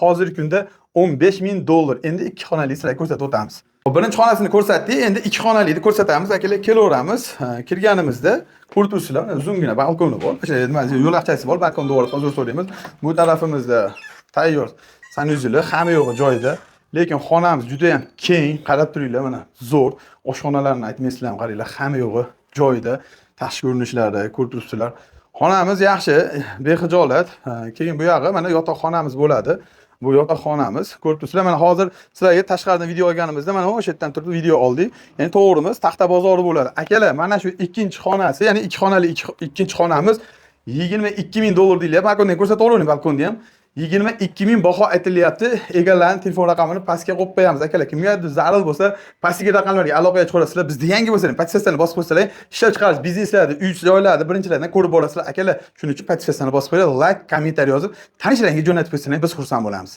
hozirgi kunda $15,000. Endi 2 xonali sizlarga ko'rsatib o'tamiz. Birinchi xonasini ko'rsatdik, endi 2 xonalikni ko'rsatamiz. Akalar, kelaveramiz. Kirganimizda ko'rib uzungina balkoni bor. O'sha nima, yo'laqchasi bor, balkonda borib hozir so'raymiz. Bu tarafimizda tayyor sanuzeli, hamma yo'g'i joyida. Lekin xonamiz juda ham keng, qarab turinglar, mana zo'r. Oshxonalarni aytmaysizlar ham, qaranglar, hamma yo'g'i joyida. Tashqi ko'rinishlari ko'rib turibsizlar. Xonamiz yaxshi, bexijolat. Keyin bu yog'i mana yotoqxonamiz bo'ladi. Bu yotoqxonamiz. Ko'rib turibsizlar. Mana hozir sizlarga tashqaridan video olganimizda mana o'sha yerdan turib video oldik. Ya'ni to'g'rimiz Taxta bozori bo'ladi. Akalar, mana shu ikkinchi xonasi, ya'ni 2 xonali ikkinchi xonamiz $22,000 deyilyapti. Balkondan ko'rsatib o'ravering, balkonni ham. 22,000 baho aytilyapti. Egallarning telefon raqamini pastga qo'yib qo'yamiz. Akalar, kimgadir zarur bo'lsa, pastki raqamlarga aloqaga chiqarasizlar. Bizda yangi bo'lsa, podpiskani bosib qo'ysalar, ishlab chiqarish bizneslarda, uy joylarda birinchilardan ko'rib borasizlar. Akalar, shuning uchun podpiskani bosib qo'yinglar, like, kommentariy yozib, tanishlaringizga jo'natib qo'ysangiz biz xursand bo'lamiz.